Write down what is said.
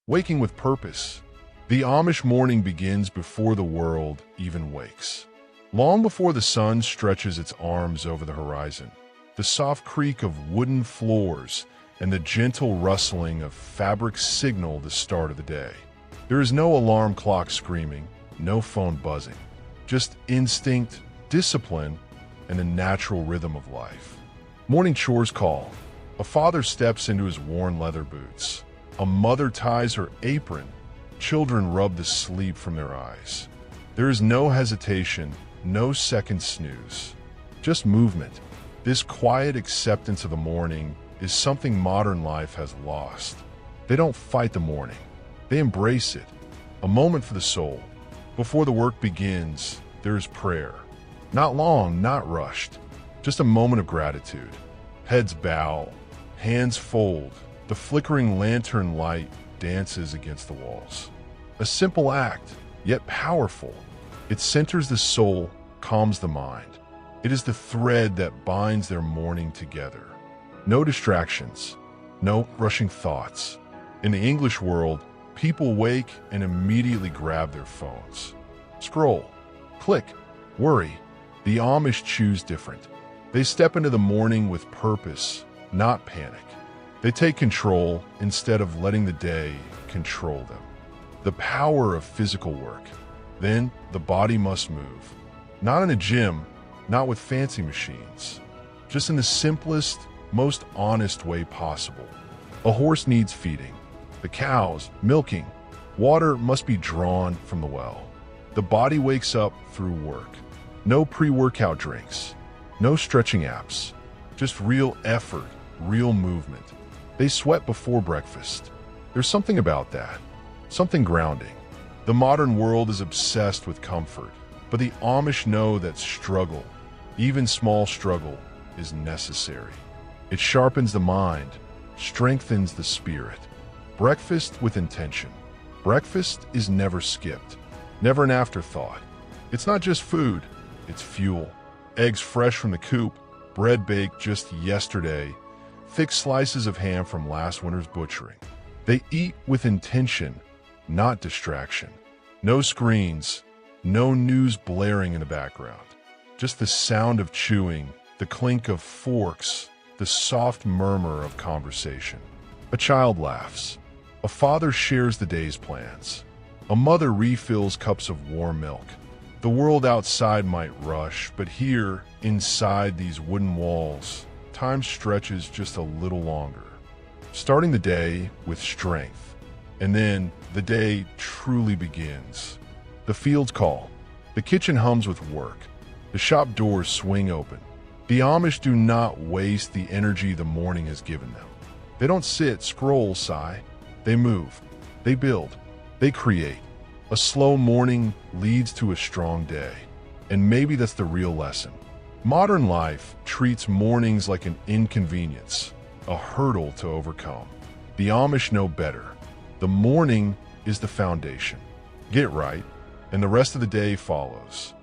Waking with purpose. The Amish morning begins before the world even wakes. Long before the sun stretches its arms over the horizon, the soft creak of wooden floors and the gentle rustling of fabric signal the start of the day. There is no alarm clock screaming, no phone buzzing, just instinct, discipline, and the natural rhythm of life. Morning chores call. A father steps into his worn leather boots. A mother ties her apron. Children rub the sleep from their eyes. There is no hesitation, no second snooze, just movement. This quiet acceptance of the morning is something modern life has lost. They don't fight the morning. They embrace it. A moment for the soul. Before the work begins, there is prayer. Not long, not rushed. Just a moment of gratitude. Heads bow, hands fold. The flickering lantern light dances against the walls. A simple act, yet powerful. It centers the soul, calms the mind. It is the thread that binds their morning together. No distractions, no rushing thoughts. In the English world, people wake and immediately grab their phones. Scroll, click, worry. The Amish choose different. They step into the morning with purpose, not panic. They take control instead of letting the day control them. The power of physical work. Then the body must move. Not in a gym, not with fancy machines. Just in the simplest, most honest way possible. A horse needs feeding. The cows, milking. Water must be drawn from the well. The body wakes up through work. No pre-workout drinks. No stretching apps. Just real effort, real movement. They sweat before breakfast. There's something about that. Something grounding. The modern world is obsessed with comfort, but the Amish know that struggle, even small struggle, is necessary. It sharpens the mind, strengthens the spirit. Breakfast with intention. Breakfast is never skipped, never an afterthought. It's not just food, it's fuel. Eggs fresh from the coop, bread baked just yesterday, thick slices of ham from last winter's butchering. They eat with intention, not distraction. No screens, no news blaring in the background. Just the sound of chewing, the clink of forks, the soft murmur of conversation. A child laughs. A father shares the day's plans. A mother refills cups of warm milk. The world outside might rush, but here, inside these wooden walls, time stretches just a little longer. Starting the day with strength. And then the day truly begins. The fields call. The kitchen hums with work. The shop doors swing open. The Amish do not waste the energy the morning has given them. They don't sit, scroll, sigh. They move. They build. They create. A slow morning leads to a strong day. And maybe that's the real lesson. Modern life treats mornings like an inconvenience, a hurdle to overcome. The Amish know better. The morning is the foundation. Get right, and the rest of the day follows.